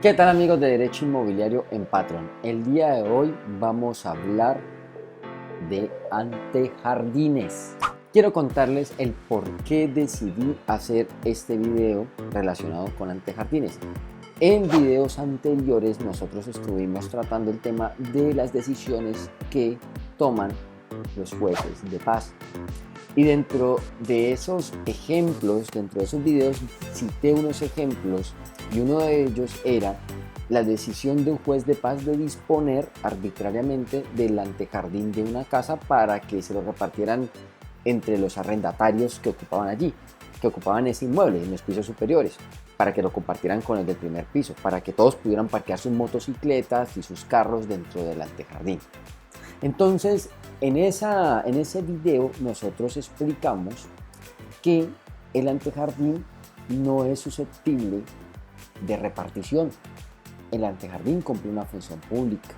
¿Qué tal amigos de Derecho Inmobiliario en Patreon? El día de hoy vamos a hablar de antejardines. Quiero contarles el por qué decidí hacer este video relacionado con antejardines. En videos anteriores nosotros estuvimos tratando el tema de las decisiones que toman los jueces de paz. Y dentro de esos ejemplos, dentro de esos videos, cité unos ejemplos y uno de ellos era la decisión de un juez de paz de disponer arbitrariamente del antejardín de una casa para que se lo repartieran entre los arrendatarios que ocupaban allí, que ocupaban ese inmueble en los pisos superiores, para que lo compartieran con el del primer piso, para que todos pudieran parquear sus motocicletas y sus carros dentro del antejardín. Entonces, en ese video nosotros explicamos que el antejardín no es susceptible de repartición. El antejardín cumple una función pública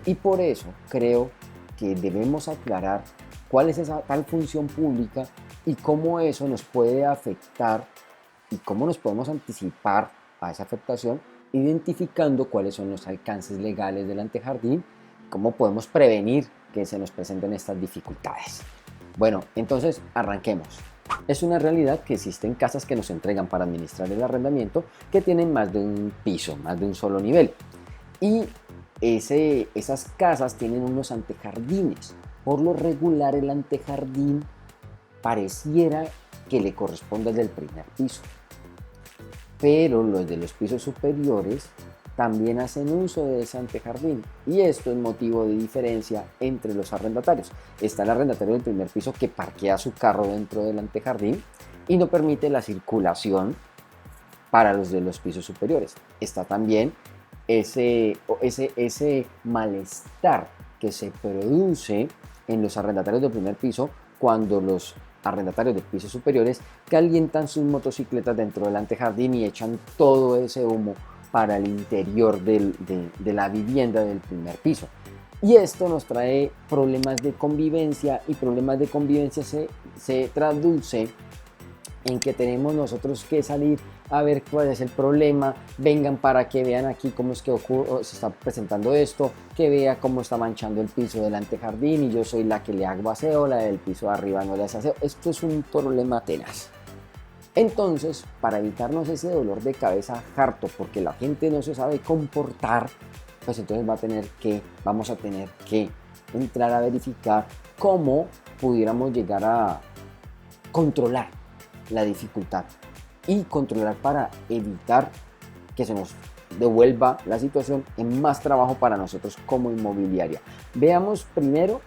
y por eso creo que debemos aclarar cuál es esa tal función pública y cómo eso nos puede afectar y cómo nos podemos anticipar a esa afectación, identificando cuáles son los alcances legales del antejardín, cómo podemos prevenir que se nos presenten estas dificultades. Bueno, entonces arranquemos. Es una realidad que existen casas que nos entregan para administrar el arrendamiento que tienen más de un piso, más de un solo nivel. Y esas casas tienen unos antejardines. Por lo regular el antejardín pareciera que le corresponde al del primer piso. Pero los de los pisos superiores también hacen uso de ese antejardín y esto es motivo de diferencia entre los arrendatarios. Está el arrendatario del primer piso que parquea su carro dentro del antejardín y no permite la circulación para los de los pisos superiores. Está también ese malestar que se produce en los arrendatarios del primer piso cuando los arrendatarios de pisos superiores calientan sus motocicletas dentro del antejardín y echan todo ese humo para el interior de la vivienda del primer piso. Y esto nos trae problemas de convivencia y problemas de convivencia se traduce en que tenemos nosotros que salir a ver cuál es el problema, vengan para que vean aquí cómo es que se está presentando esto, que vea cómo está manchando el piso del antejardín y yo soy la que le hago aseo, la del piso de arriba no le hace aseo. Esto es un problema tenaz. Entonces, para evitarnos ese dolor de cabeza harto, porque la gente no se sabe comportar, pues entonces vamos a tener que entrar a verificar cómo pudiéramos llegar a controlar la dificultad y controlar para evitar que se nos devuelva la situación en más trabajo para nosotros como inmobiliaria. Veamos primero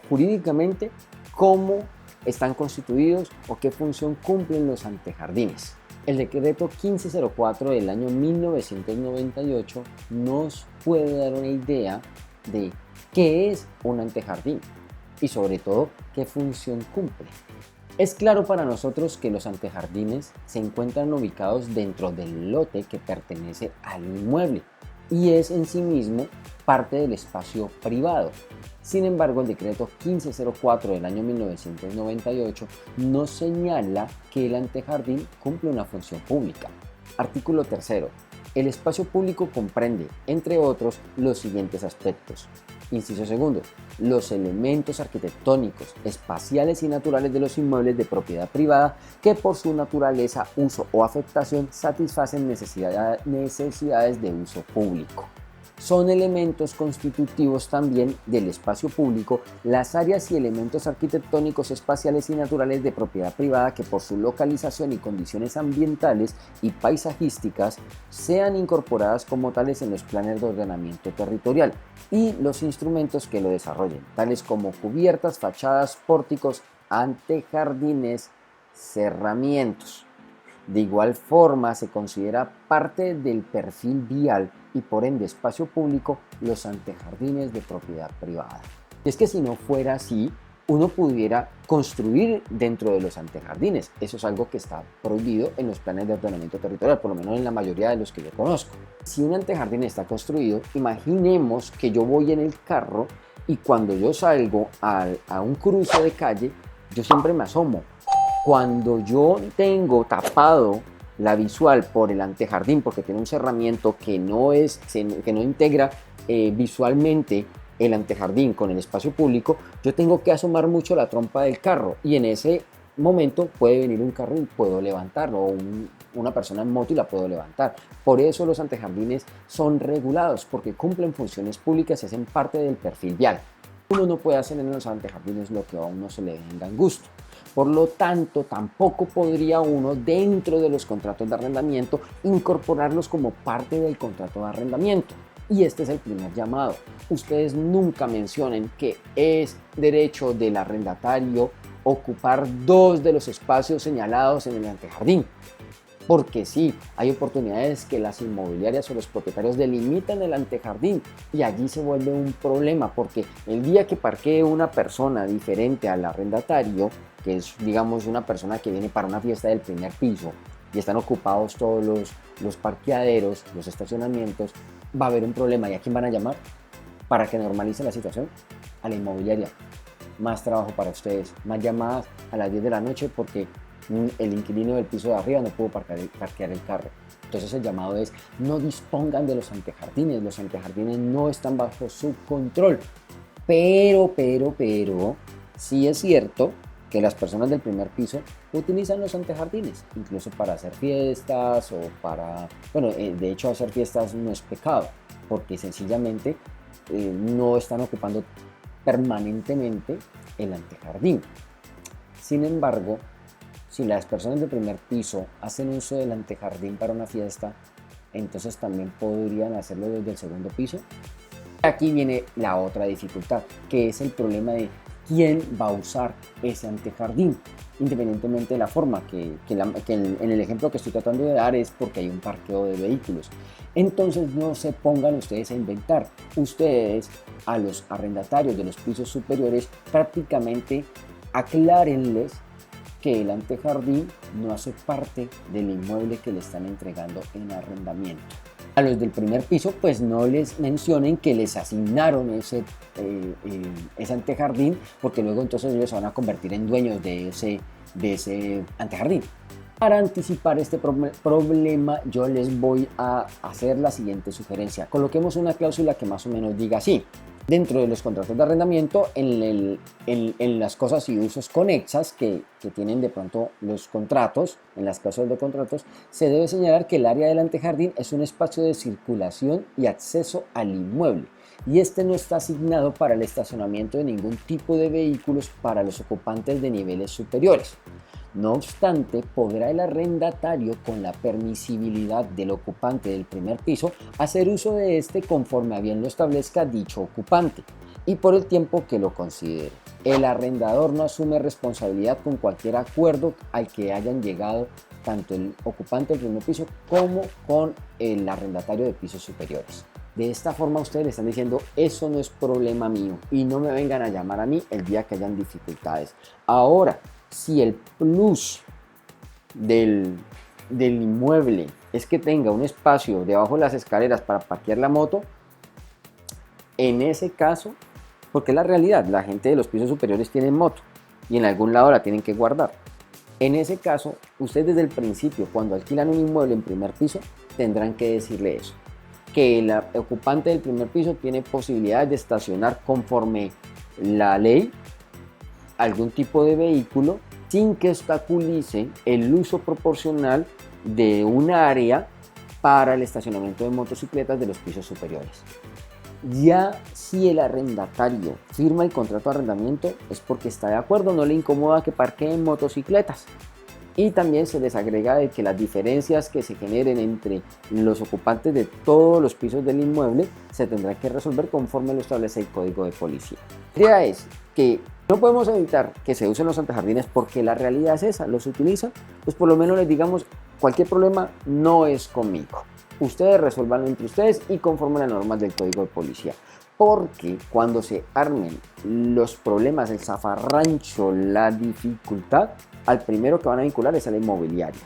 jurídicamente cómo están constituidos o qué función cumplen los antejardines. El decreto 1504 del año 1998 nos puede dar una idea de qué es un antejardín y sobre todo qué función cumple. Es claro para nosotros que los antejardines se encuentran ubicados dentro del lote que pertenece al inmueble y es en sí mismo parte del espacio privado. Sin embargo, el decreto 1504 del año 1998 nos señala que el antejardín cumple una función pública. Artículo 3. El espacio público comprende, entre otros, los siguientes aspectos. Inciso 2. Los elementos arquitectónicos, espaciales y naturales de los inmuebles de propiedad privada que por su naturaleza, uso o afectación satisfacen necesidades de uso público. Son elementos constitutivos también del espacio público las áreas y elementos arquitectónicos, espaciales y naturales de propiedad privada que por su localización y condiciones ambientales y paisajísticas sean incorporadas como tales en los planes de ordenamiento territorial y los instrumentos que lo desarrollen, tales como cubiertas, fachadas, pórticos, antejardines, cerramientos. De igual forma, se considera parte del perfil vial y por ende espacio público los antejardines de propiedad privada. Y es que si no fuera así, uno pudiera construir dentro de los antejardines. Eso es algo que está prohibido en los planes de ordenamiento territorial, por lo menos en la mayoría de los que yo conozco. Si un antejardín está construido, imaginemos que yo voy en el carro y cuando yo salgo a un cruce de calle, yo siempre me asomo. Cuando yo tengo tapado la visual por el antejardín, porque tiene un cerramiento que no integra visualmente el antejardín con el espacio público, yo tengo que asomar mucho la trompa del carro y en ese momento puede venir un carro y puedo levantarlo, o una persona en moto y la puedo levantar. Por eso los antejardines son regulados, porque cumplen funciones públicas y hacen parte del perfil vial. Uno no puede hacer en los antejardines lo que a uno se le venga en gusto. Por lo tanto, tampoco podría uno, dentro de los contratos de arrendamiento, incorporarlos como parte del contrato de arrendamiento. Y este es el primer llamado. Ustedes nunca mencionen que es derecho del arrendatario ocupar 2 de los espacios señalados en el antejardín. Porque sí, hay oportunidades que las inmobiliarias o los propietarios delimitan el antejardín y allí se vuelve un problema, porque el día que parquee una persona diferente al arrendatario, que es, digamos, una persona que viene para una fiesta del primer piso y están ocupados todos los parqueaderos, los estacionamientos, va a haber un problema. ¿Y a quién van a llamar para que normalice la situación? A la inmobiliaria. Más trabajo para ustedes, más llamadas a las 10 de la noche porque el inquilino del piso de arriba no pudo parquear el carro. Entonces el llamado es: no dispongan de los antejardines no están bajo su control. Pero, sí es cierto que las personas del primer piso utilizan los antejardines, incluso para hacer fiestas o para, bueno, de hecho hacer fiestas no es pecado, porque sencillamente no están ocupando permanentemente el antejardín. Sin embargo, si las personas del primer piso hacen uso del antejardín para una fiesta, entonces también podrían hacerlo desde el segundo piso. Aquí viene la otra dificultad, que es el problema de quién va a usar ese antejardín, independientemente de la forma, que en el ejemplo que estoy tratando de dar es porque hay un parqueo de vehículos. Entonces no se pongan ustedes a inventar. Ustedes a los arrendatarios de los pisos superiores prácticamente aclárenles que el antejardín no hace parte del inmueble que le están entregando en arrendamiento. A los del primer piso, pues no les mencionen que les asignaron ese antejardín, porque luego entonces ellos se van a convertir en dueños de ese antejardín. Para anticipar este problema, yo les voy a hacer la siguiente sugerencia. Coloquemos una cláusula que más o menos diga así: dentro de los contratos de arrendamiento, en las cosas y usos conexas que tienen de pronto los contratos, en las cláusulas de contratos, se debe señalar que el área del antejardín es un espacio de circulación y acceso al inmueble, y este no está asignado para el estacionamiento de ningún tipo de vehículos para los ocupantes de niveles superiores. No obstante, podrá el arrendatario, con la permisibilidad del ocupante del primer piso, hacer uso de este conforme a bien lo establezca dicho ocupante y por el tiempo que lo considere. El arrendador no asume responsabilidad con cualquier acuerdo al que hayan llegado tanto el ocupante del primer piso como con el arrendatario de pisos superiores. De esta forma ustedes le están diciendo: eso no es problema mío y no me vengan a llamar a mí el día que hayan dificultades. Ahora, si el plus del inmueble es que tenga un espacio debajo de las escaleras para parquear la moto, en ese caso, porque es la realidad, la gente de los pisos superiores tiene moto y en algún lado la tienen que guardar. En ese caso, ustedes desde el principio, cuando alquilan un inmueble en primer piso, tendrán que decirle eso, que el ocupante del primer piso tiene posibilidades de estacionar conforme la ley algún tipo de vehículo sin que obstaculice el uso proporcional de un área para el estacionamiento de motocicletas de los pisos superiores. Ya si el arrendatario firma el contrato de arrendamiento es porque está de acuerdo, no le incomoda que parqueen motocicletas. Y también se les agrega de que las diferencias que se generen entre los ocupantes de todos los pisos del inmueble se tendrán que resolver conforme lo establece el Código de Policía. La idea es que no podemos evitar que se usen los antejardines porque la realidad es esa, los utilizan, pues por lo menos les digamos: cualquier problema no es conmigo. Ustedes resuélvanlo entre ustedes y conforme a las normas del Código de Policía. Porque cuando se armen los problemas, el zafarrancho, la dificultad, al primero que van a vincular es a la inmobiliaria.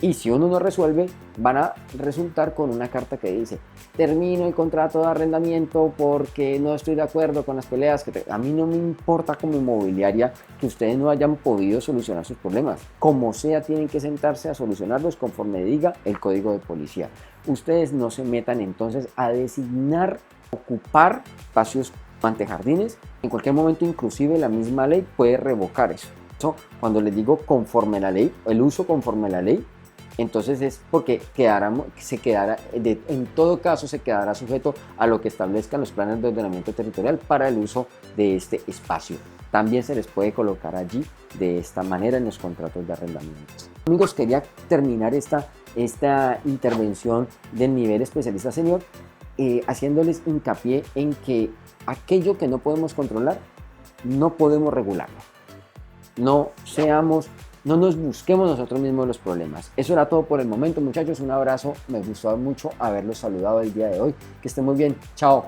Y si uno no resuelve, van a resultar con una carta que dice: termino el contrato de arrendamiento porque no estoy de acuerdo con las peleas. A mí no me importa como inmobiliaria que ustedes no hayan podido solucionar sus problemas. Como sea, tienen que sentarse a solucionarlos conforme diga el código de policía. Ustedes no se metan entonces a designar, ocupar espacios antejardines. En cualquier momento, inclusive la misma ley puede revocar eso. Cuando les digo conforme a la ley, el uso conforme a la ley, entonces es porque en todo caso se quedará sujeto a lo que establezcan los planes de ordenamiento territorial para el uso de este espacio. También se les puede colocar allí de esta manera en los contratos de arrendamientos. Amigos, quería terminar esta intervención del nivel especialista senior haciéndoles hincapié en que aquello que no podemos controlar, no podemos regularlo. No nos busquemos nosotros mismos los problemas. Eso era todo por el momento, muchachos. Un abrazo. Me gustó mucho haberlos saludado el día de hoy. Que estén muy bien. Chao.